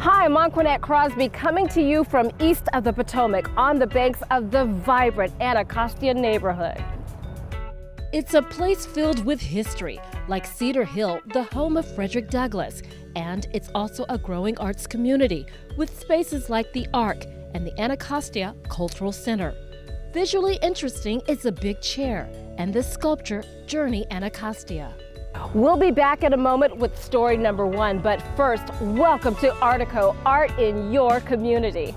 Hi, I'm Anquinette Crosby coming to you from east of the Potomac on the banks of the vibrant Anacostia neighborhood. It's a place filled with history, like Cedar Hill, the home of Frederick Douglass. And it's also a growing arts community with spaces like the Arc and the Anacostia Cultural Center. Visually interesting is the big chair and the sculpture Journey Anacostia. We'll be back in a moment with story number 1, but first, welcome to Artico, art in your community.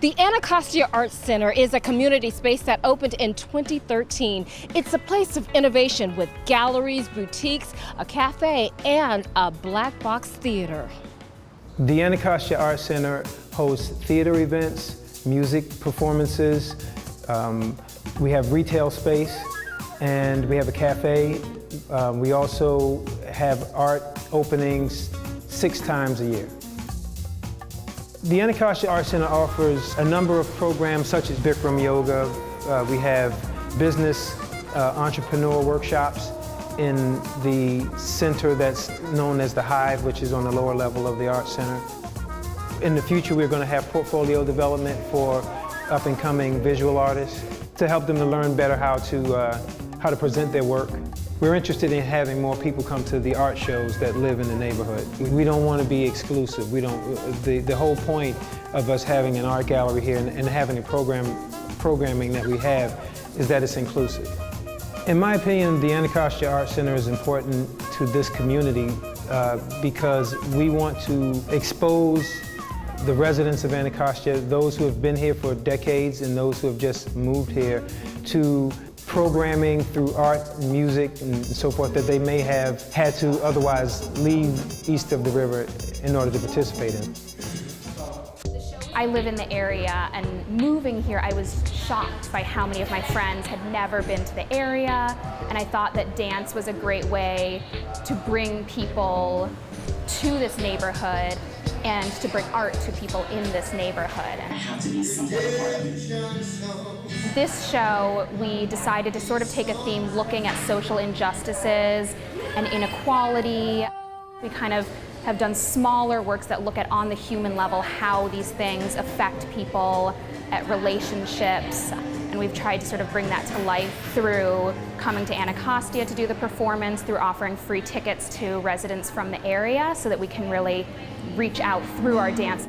The Anacostia Art Center is a community space that opened in 2013. It's a place of innovation with galleries, boutiques, a cafe, and a black box theater. The Anacostia Art Center hosts theater events, music performances, we have retail space, and we have a cafe. We also have art openings 6 times a year. The Anacostia Art Center offers a number of programs such as Bikram Yoga. We have business entrepreneur workshops in the center that's known as the Hive, which is on the lower level of the Art Center. In the future, we're going to have portfolio development for up-and-coming visual artists to help them to learn better how to present their work. We're interested in having more people come to the art shows that live in the neighborhood. We don't want to be exclusive. The whole point of us having an art gallery here and having a programming that we have is that it's inclusive. In my opinion, the Anacostia Art Center is important to this community because we want to expose the residents of Anacostia, those who have been here for decades and those who have just moved here, to programming through art, music, and so forth that they may have had to otherwise leave east of the river in order to participate in. I live in the area, and moving here I was shocked by how many of my friends had never been to the area, and I thought that dance was a great way to bring people to this neighborhood and to bring art to people in this neighborhood. This show, we decided to sort of take a theme looking at social injustices and inequality. We kind of have done smaller works that look at, on the human level, how these things affect people, at relationships. And we've tried to sort of bring that to life through coming to Anacostia to do the performance, through offering free tickets to residents from the area so that we can really reach out through our dance.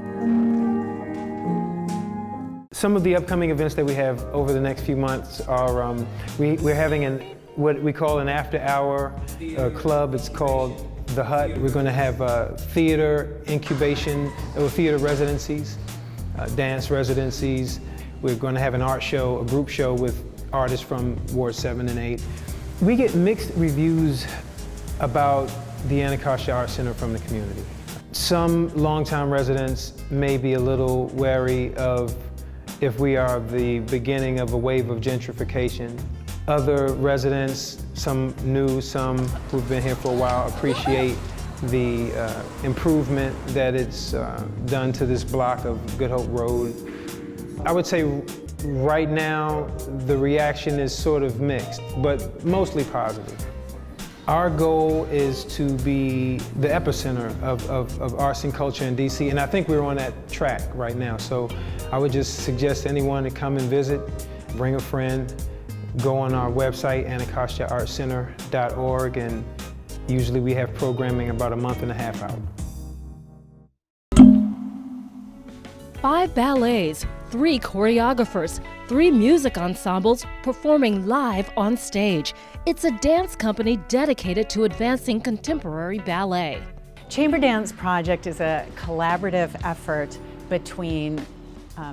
Some of the upcoming events that we have over the next few months are, we're having what we call an after-hour club. It's called The Hut. We're going to have theater incubation, or theater residencies, dance residencies. We're going to have an art show, a group show with artists from Ward 7 and 8. We get mixed reviews about the Anacostia Art Center from the community. Some longtime residents may be a little wary of if we are the beginning of a wave of gentrification. Other residents, some new, some who've been here for a while, appreciate the improvement that it's done to this block of Good Hope Road. I would say right now the reaction is sort of mixed, but mostly positive. Our goal is to be the epicenter of arts and culture in DC, and I think we're on that track right now. So I would just suggest anyone to come and visit, bring a friend, go on our website, anacostiaartcenter.org, and usually we have programming about a month and a half out. 5 ballets, 3 choreographers, 3 music ensembles performing live on stage. It's a dance company dedicated to advancing contemporary ballet. Chamber Dance Project is a collaborative effort between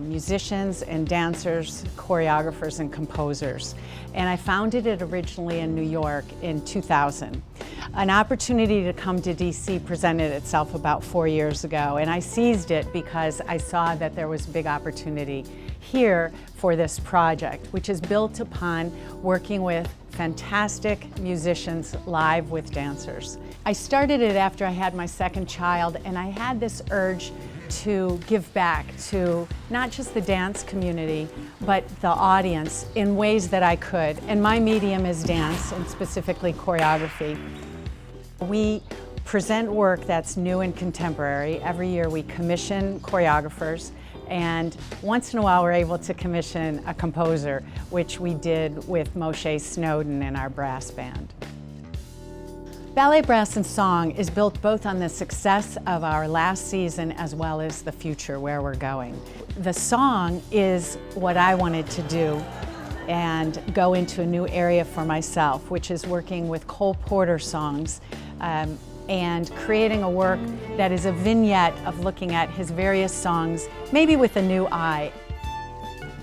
musicians and dancers, choreographers and composers. And I founded it originally in New York in 2000. An opportunity to come to DC presented itself about 4 years ago, and I seized it because I saw that there was a big opportunity here for this project, which is built upon working with fantastic musicians live with dancers. I started it after I had my second child, and I had this urge to give back to not just the dance community, but the audience in ways that I could. And my medium is dance, and specifically choreography. We present work that's new and contemporary. Every year we commission choreographers, and once in a while we're able to commission a composer, which we did with Moshe Snowden in our brass band. Ballet Brass and Song is built both on the success of our last season as well as the future, where we're going. The song is what I wanted to do and go into a new area for myself, which is working with Cole Porter songs and creating a work that is a vignette of looking at his various songs, maybe with a new eye.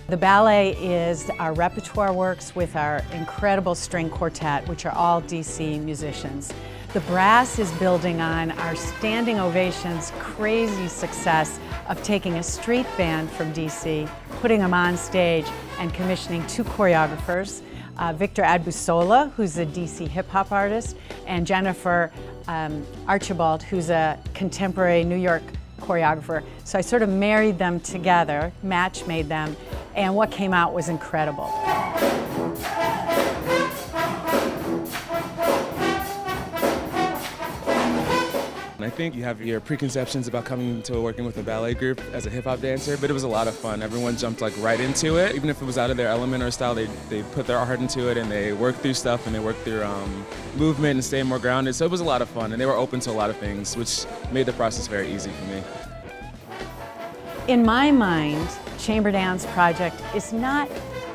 The ballet is our repertoire works with our incredible string quartet, which are all DC musicians. The brass is building on our standing ovations, crazy success of taking a street band from DC, putting them on stage, and commissioning two choreographers, Victor Adbusola, who's a DC hip-hop artist, and Jennifer Archibald, who's a contemporary New York choreographer. So I sort of married them together, match-made them, and what came out was incredible. I think you have your preconceptions about coming to working with a ballet group as a hip-hop dancer, but it was a lot of fun. Everyone jumped like right into it. Even if it was out of their element or style, they put their heart into it, and they worked through stuff, and they worked through movement and staying more grounded. So it was a lot of fun, and they were open to a lot of things, which made the process very easy for me. In my mind, Chamber Dance Project is not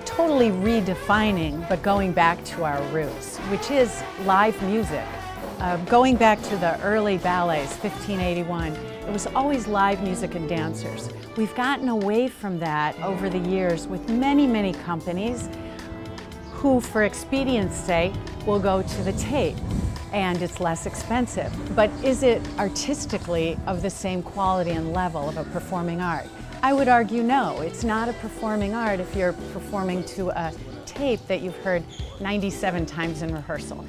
totally redefining, but going back to our roots, which is live music. Going back to the early ballets, 1581, it was always live music and dancers. We've gotten away from that over the years with many, many companies who, for expedience sake, will go to the tape, and it's less expensive. But is it artistically of the same quality and level of a performing art? I would argue no. It's not a performing art if you're performing to a tape that you've heard 97 times in rehearsal.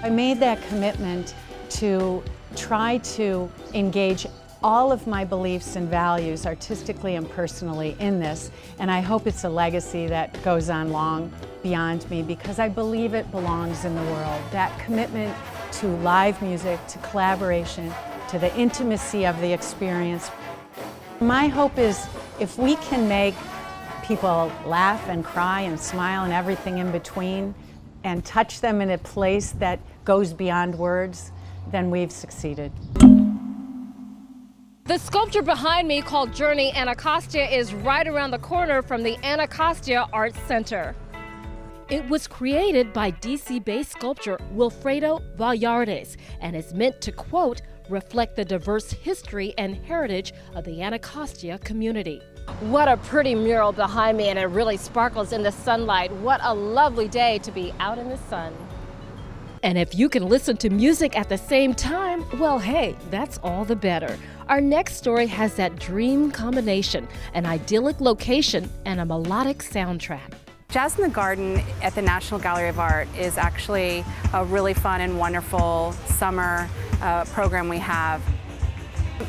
I made that commitment to try to engage all of my beliefs and values artistically and personally in this, and I hope it's a legacy that goes on long beyond me, because I believe it belongs in the world. That commitment to live music, to collaboration, to the intimacy of the experience. My hope is if we can make people laugh and cry and smile and everything in between, and touch them in a place that goes beyond words, then we've succeeded. The sculpture behind me, called Journey Anacostia, is right around the corner from the Anacostia Art Center. It was created by DC-based sculptor Wilfredo Vallardes and is meant to, quote, reflect the diverse history and heritage of the Anacostia community. What a pretty mural behind me, and it really sparkles in the sunlight. What a lovely day to be out in the sun. And if you can listen to music at the same time, well, hey, that's all the better. Our next story has that dream combination, an idyllic location and a melodic soundtrack. Jazz in the Garden at the National Gallery of Art is actually a really fun and wonderful summer program we have.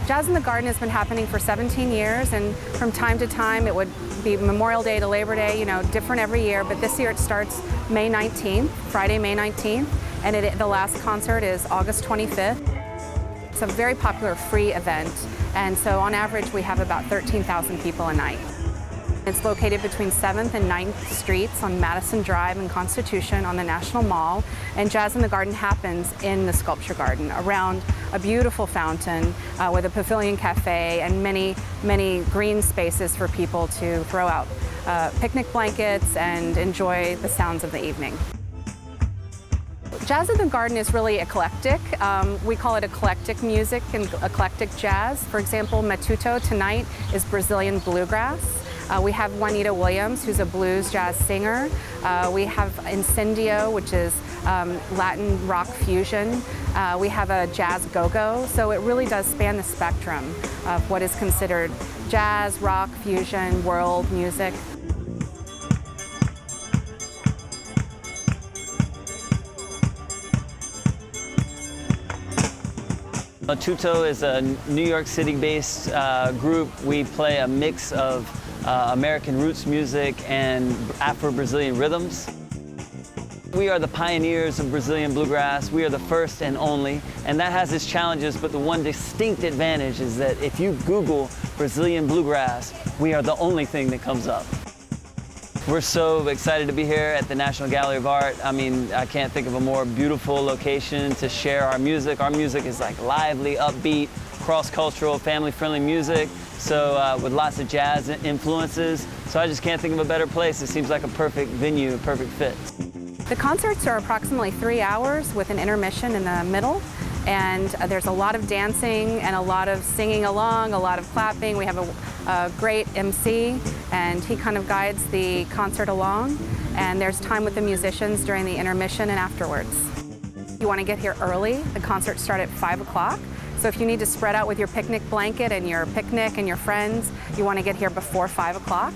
Jazz in the Garden has been happening for 17 years, and from time to time it would be Memorial Day to Labor Day, you know, different every year, but this year it starts May 19th, Friday, May 19th, and the last concert is August 25th. It's a very popular free event, and so on average we have about 13,000 people a night. It's located between 7th and 9th Streets on Madison Drive and Constitution on the National Mall, and Jazz in the Garden happens in the Sculpture Garden around a beautiful fountain with a pavilion cafe and many, many green spaces for people to throw out picnic blankets and enjoy the sounds of the evening. Jazz in the Garden is really eclectic. We call it eclectic music and eclectic jazz. For example, Matuto tonight is Brazilian bluegrass. We have Juanita Williams, who's a blues jazz singer. We have Incendio, which is Latin rock fusion. We have a jazz go-go, so it really does span the spectrum of what is considered jazz, rock, fusion, world music. Tuto is a New York City-based group. We play a mix of American roots music and Afro-Brazilian rhythms. We are the pioneers of Brazilian bluegrass. We are the first and only, and that has its challenges, but the one distinct advantage is that if you Google Brazilian bluegrass, we are the only thing that comes up. We're so excited to be here at the National Gallery of Art. I mean, I can't think of a more beautiful location to share our music. Our music is like lively, upbeat, cross-cultural, family-friendly music, so with lots of jazz influences. So I just can't think of a better place. It seems like a perfect venue, a perfect fit. The concerts are approximately 3 hours with an intermission in the middle, and there's a lot of dancing and a lot of singing along, a lot of clapping. We have a great MC, and he kind of guides the concert along, and there's time with the musicians during the intermission and afterwards. You want to get here early. The concerts start at 5 o'clock. So if you need to spread out with your picnic blanket and your picnic and your friends, you want to get here before 5 o'clock.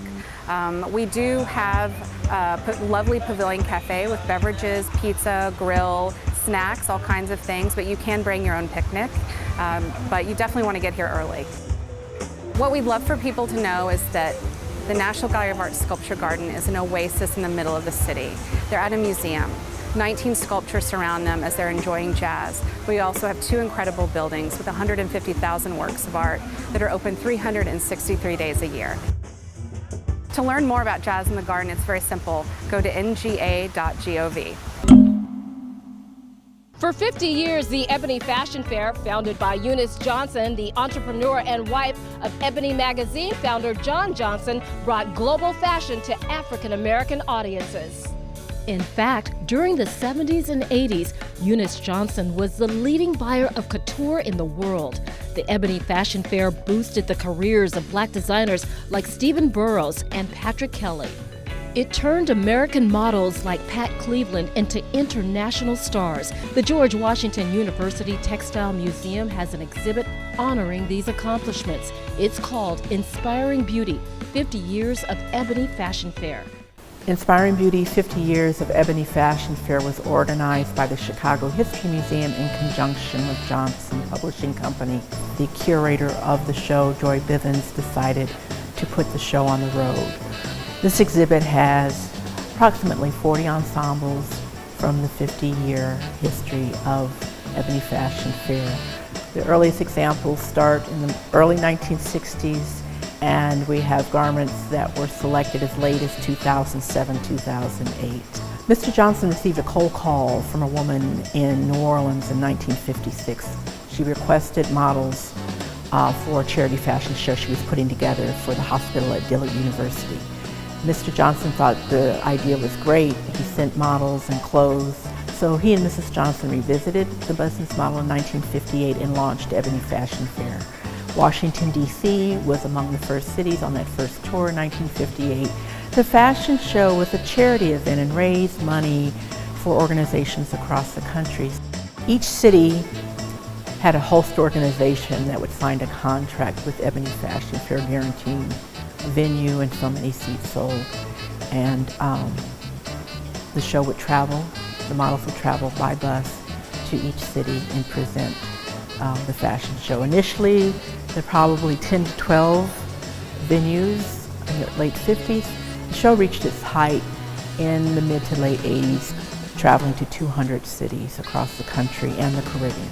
We do have a lovely pavilion cafe with beverages, pizza, grill, snacks, all kinds of things, but you can bring your own picnic. But you definitely want to get here early. What we'd love for people to know is that the National Gallery of Art Sculpture Garden is an oasis in the middle of the city. They're at a museum. 19 sculptures surround them as they're enjoying jazz. We also have 2 incredible buildings with 150,000 works of art that are open 363 days a year. To learn more about Jazz in the Garden, it's very simple. Go to nga.gov. For 50 years, the Ebony Fashion Fair, founded by Eunice Johnson, the entrepreneur and wife of Ebony magazine founder John Johnson, brought global fashion to African-American audiences. In fact, during the 70s and 80s, Eunice Johnson was the leading buyer of couture in the world. The Ebony Fashion Fair boosted the careers of black designers like Stephen Burrows and Patrick Kelly. It turned American models like Pat Cleveland into international stars. The George Washington University Textile Museum has an exhibit honoring these accomplishments. It's called Inspiring Beauty, 50 Years of Ebony Fashion Fair. Inspiring Beauty 50 Years of Ebony Fashion Fair was organized by the Chicago History Museum in conjunction with Johnson Publishing Company. The curator of the show, Joy Bivens, decided to put the show on the road. This exhibit has approximately 40 ensembles from the 50-year history of Ebony Fashion Fair. The earliest examples start in the early 1960s, and we have garments that were selected as late as 2007, 2008. Mr. Johnson received a cold call from a woman in New Orleans in 1956. She requested models for a charity fashion show she was putting together for the hospital at Dillard University. Mr. Johnson thought the idea was great. He sent models and clothes. So he and Mrs. Johnson revisited the business model in 1958 and launched Ebony Fashion Fair. Washington, D.C. was among the first cities on that first tour in 1958. The fashion show was a charity event and raised money for organizations across the country. Each city had a host organization that would sign a contract with Ebony Fashion Fair guaranteeing a venue and so many seats sold. And the show would travel, the models would travel by bus to each city and present the fashion show. Initially, there were probably 10 to 12 venues in the late 50s. The show reached its height in the mid to late 80s, traveling to 200 cities across the country and the Caribbean.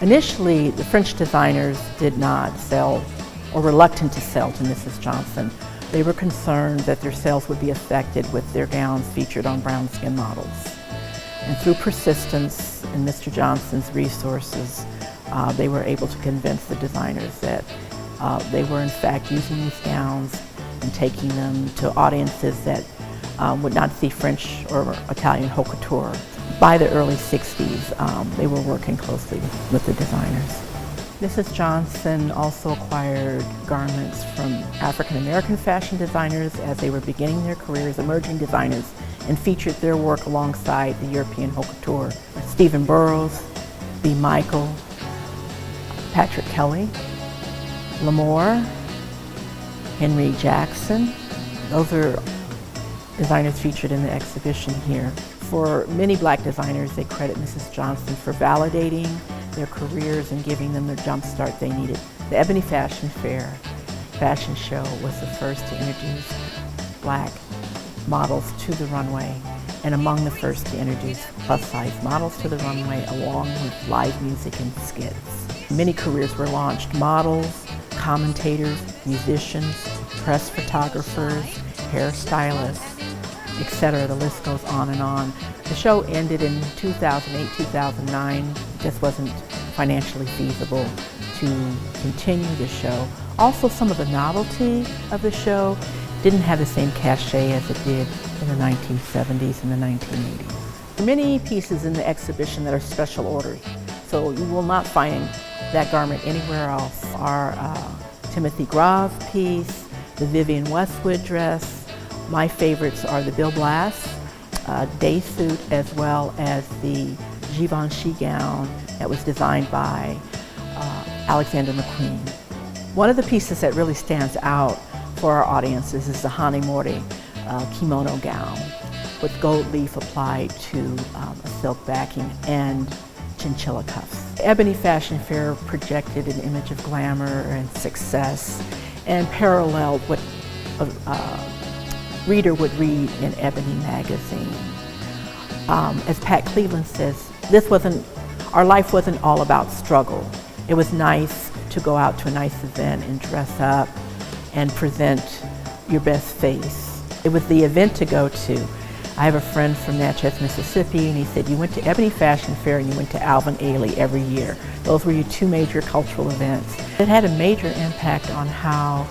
Initially, the French designers did not sell, or reluctant to sell, to Mrs. Johnson. They were concerned that their sales would be affected with their gowns featured on brown skin models. And through persistence and Mr. Johnson's resources, they were able to convince the designers that they were in fact using these gowns and taking them to audiences that would not see French or Italian haute couture. By the early 60s, they were working closely with the designers. Mrs. Johnson also acquired garments from African American fashion designers as they were beginning their careers, emerging designers, and featured their work alongside the European haute couture. Stephen Burrows, B. Michael, Patrick Kelly, L'Amour, Henry Jackson. Those are designers featured in the exhibition here. For many black designers, they credit Mrs. Johnson for validating their careers and giving them the jump start they needed. The Ebony Fashion Fair fashion show was the first to introduce black models to the runway, and among the first to introduce plus-size models to the runway, along with live music and skits. Many careers were launched: models, commentators, musicians, press photographers, hairstylists, etc. The list goes on and on. The show ended in 2008, 2009. It just wasn't financially feasible to continue the show. Also, some of the novelty of the show didn't have the same cachet as it did in the 1970s and the 1980s. Many pieces in the exhibition that are special orders, so you will not find that garment anywhere else. Our Timothy Grave piece, the Vivienne Westwood dress. My favorites are the Bill Blass day suit, as well as the Givenchy gown that was designed by Alexander McQueen. One of the pieces that really stands out for our audiences is the Hane Mori kimono gown with gold leaf applied to a silk backing and chinchilla cuffs. The Ebony Fashion Fair projected an image of glamour and success and paralleled what a reader would read in Ebony magazine. As Pat Cleveland says, our life wasn't all about struggle. It was nice to go out to a nice event and dress up and present your best face. It was the event to go to. I have a friend from Natchez, Mississippi, and he said, you went to Ebony Fashion Fair and you went to Alvin Ailey every year. Those were your two major cultural events. It had a major impact on how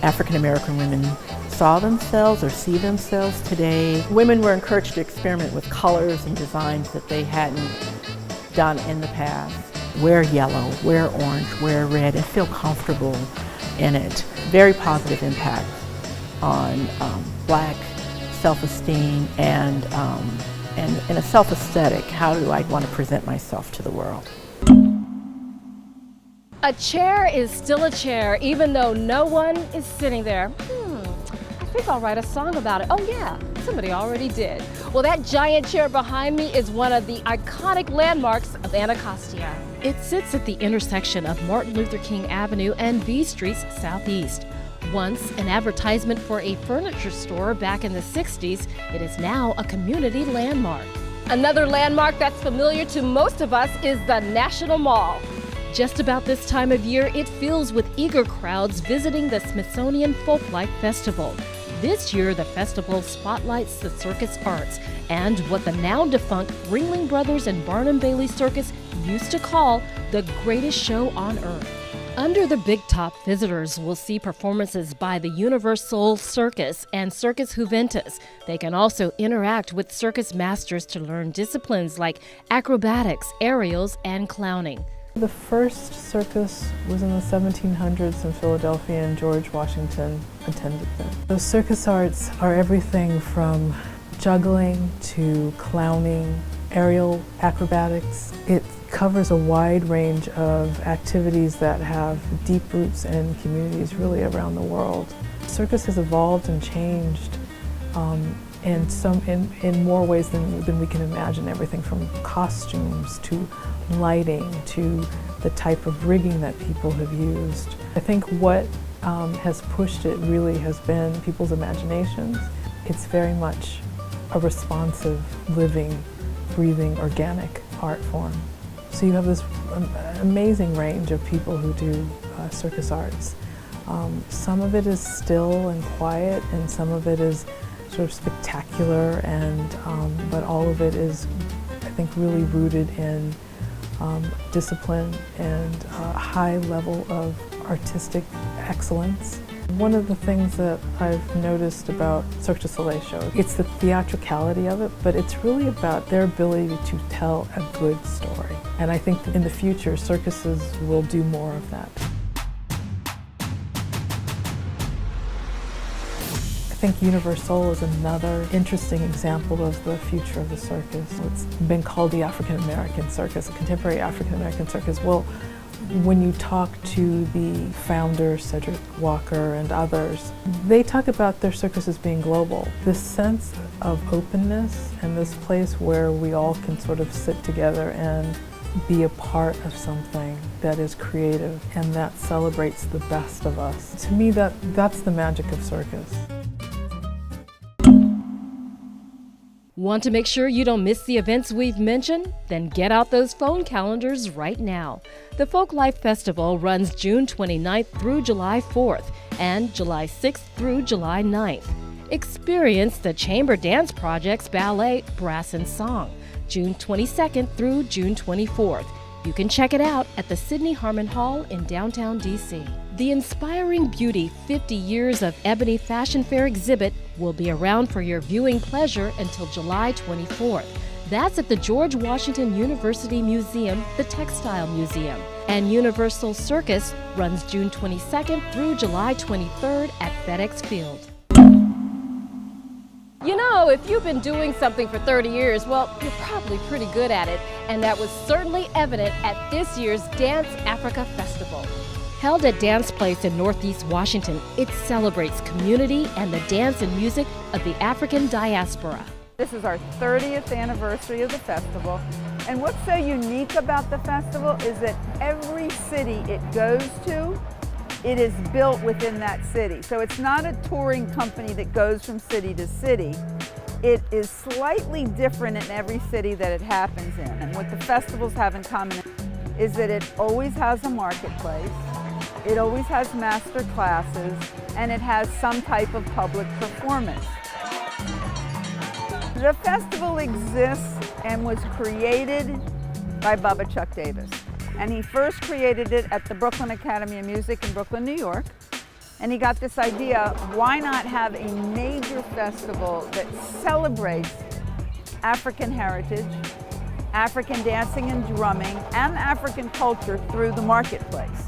African American women saw themselves or see themselves today. Women were encouraged to experiment with colors and designs that they hadn't done in the past. Wear yellow, wear orange, wear red, and feel comfortable in it. Very positive impact on black self-esteem and a self-aesthetic. How do I want to present myself to the world? A chair is still a chair, even though no one is sitting there. I think I'll write a song about it. Oh yeah, somebody already did. Well, that giant chair behind me is one of the iconic landmarks of Anacostia. It sits at the intersection of Martin Luther King Avenue and B Street's southeast. Once an advertisement for a furniture store back in the 60s, it is now a community landmark. Another landmark that's familiar to most of us is the National Mall. Just about this time of year, it fills with eager crowds visiting the Smithsonian Folklife Festival. This year, the festival spotlights the circus arts and what the now defunct Ringling Brothers and Barnum Bailey Circus used to call the greatest show on earth. Under the big top, visitors will see performances by the Universal Circus and Circus Juventus. They can also interact with circus masters to learn disciplines like acrobatics, aerials, and clowning. The first circus was in the 1700s in Philadelphia, and George Washington attended them. Those circus arts are everything from juggling to clowning, aerial acrobatics. It covers a wide range of activities that have deep roots in communities really around the world. Circus has evolved and changed in more ways than we can imagine. Everything from costumes to lighting to the type of rigging that people have used. I think what has pushed it really has been people's imaginations. It's very much a responsive, living, breathing, organic art form. So you have this amazing range of people who do circus arts. Some of it is still and quiet, and some of it is sort of spectacular, but all of it is, I think, really rooted in discipline and a high level of artistic excellence. One of the things that I've noticed about Cirque du Soleil shows, it's the theatricality of it, but it's really about their ability to tell a good story. And I think that in the future, circuses will do more of that. I think Universal is another interesting example of the future of the circus. It's been called the African American circus, a contemporary African American circus. Well, when you talk to the founder, Cedric Walker, and others, they talk about their circus as being global. This sense of openness and this place where we all can sort of sit together and be a part of something that is creative and that celebrates the best of us. To me, that's the magic of circus. Want to make sure you don't miss the events we've mentioned? Then get out those phone calendars right now. The Folklife Festival runs June 29th through July 4th and July 6th through July 9th. Experience the Chamber Dance Project's ballet, Brass and Song, June 22nd through June 24th. You can check it out at the Sidney Harmon Hall in downtown D.C. The Inspiring Beauty 50 Years of Ebony Fashion Fair exhibit will be around for your viewing pleasure until July 24th. That's at the George Washington University Museum, the Textile Museum. And Universal Circus runs June 22nd through July 23rd at FedEx Field. You know, if you've been doing something for 30 years, well, you're probably pretty good at it. And that was certainly evident at this year's Dance Africa Festival. Held at Dance Place in Northeast Washington, it celebrates community and the dance and music of the African diaspora. This is our 30th anniversary of the festival. And what's so unique about the festival is that every city it goes to, it is built within that city. So it's not a touring company that goes from city to city. It is slightly different in every city that it happens in. And what the festivals have in common is that it always has a marketplace, it always has master classes, and it has some type of public performance. The festival exists and was created by Bubba Chuck Davis. And he first created it at the Brooklyn Academy of Music in Brooklyn, New York. And he got this idea, why not have a major festival that celebrates African heritage, African dancing and drumming, and African culture through the marketplace.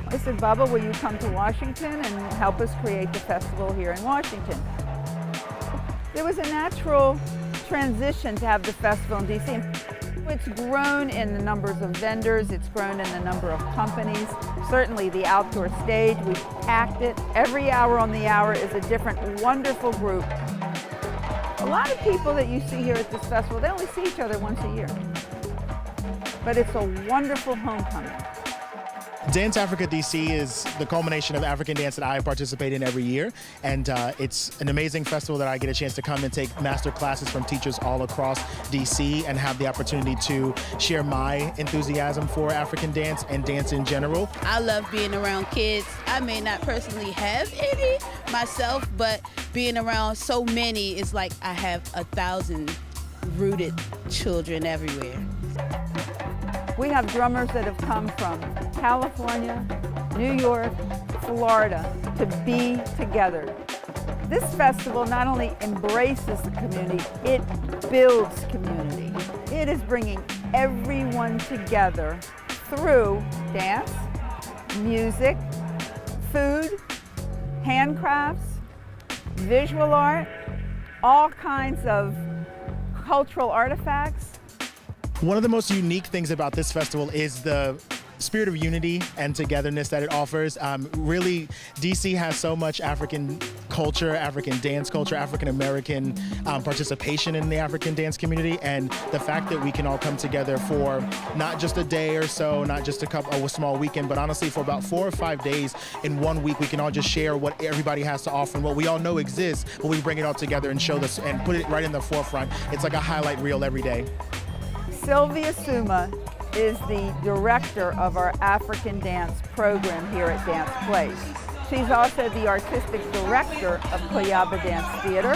I said, Bubba, will you come to Washington and help us create the festival here in Washington? There was a natural transition to have the festival in DC. It's grown in the numbers of vendors, it's grown in the number of companies. Certainly the outdoor stage, we've packed it. Every hour on the hour is a different wonderful group. A lot of people that you see here at this festival, they only see each other once a year. But it's a wonderful homecoming. Dance Africa DC is the culmination of African dance that I participate in every year, and it's an amazing festival that I get a chance to come and take master classes from teachers all across DC and have the opportunity to share my enthusiasm for African dance and dance in general. I love being around kids. I may not personally have any myself, but being around so many is like I have 1,000 rooted children everywhere. We have drummers that have come from California, New York, Florida to be together. This festival not only embraces the community, it builds community. It is bringing everyone together through dance, music, food, handcrafts, visual art, all kinds of cultural artifacts. One of the most unique things about this festival is the spirit of unity and togetherness that it offers. Really, DC has so much African culture, African dance culture, African American participation in the African dance community, and the fact that we can all come together for not just a day or so, not just a small weekend, but honestly for about 4 or 5 days in 1 week, we can all just share what everybody has to offer and what we all know exists, but we bring it all together and show this and put it right in the forefront. It's like a highlight reel every day. Sylvia Suma is the director of our African dance program here at Dance Place. She's also the artistic director of Koyaba Dance Theater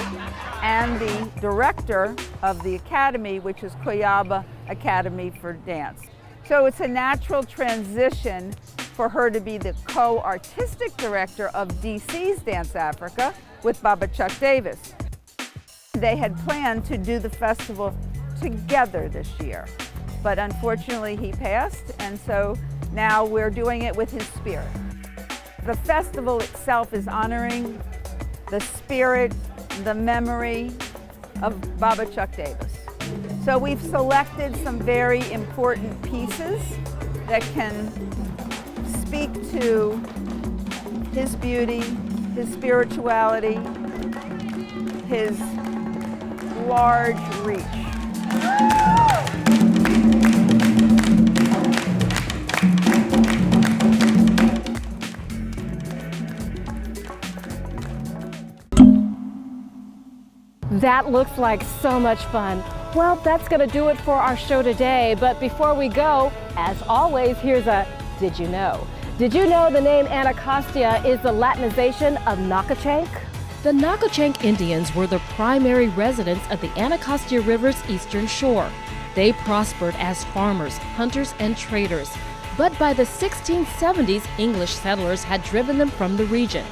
and the director of the Academy, which is Koyaba Academy for Dance. So it's a natural transition for her to be the co-artistic director of DC's Dance Africa with Bubba Chuck Davis. They had planned to do the festival together this year, but unfortunately he passed, and so now we're doing it with his spirit. The festival itself is honoring the spirit, the memory of Bubba Chuck Davis. So we've selected some very important pieces that can speak to his beauty, his spirituality, his large reach. That looks like so much fun. Well, that's going to do it for our show today. But before we go, as always, here's a Did You Know? Did you know the name Anacostia is the Latinization of Nacochank? The Nacochank Indians were the primary residents of the Anacostia River's eastern shore. They prospered as farmers, hunters, and traders. But by the 1670s, English settlers had driven them from the region.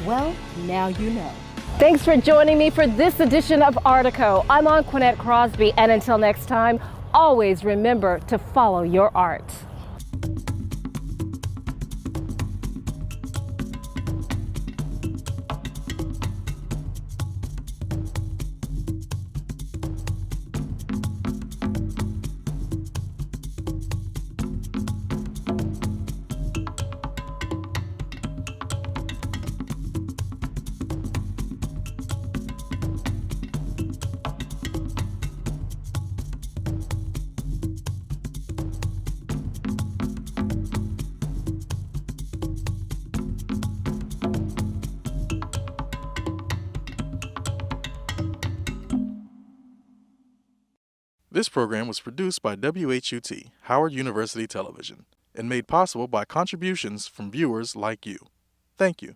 Well, now you know. Thanks for joining me for this edition of Artico. I'm Anquinette Crosby, and until next time, always remember to follow your art. This program was produced by WHUT, Howard University Television, and made possible by contributions from viewers like you. Thank you.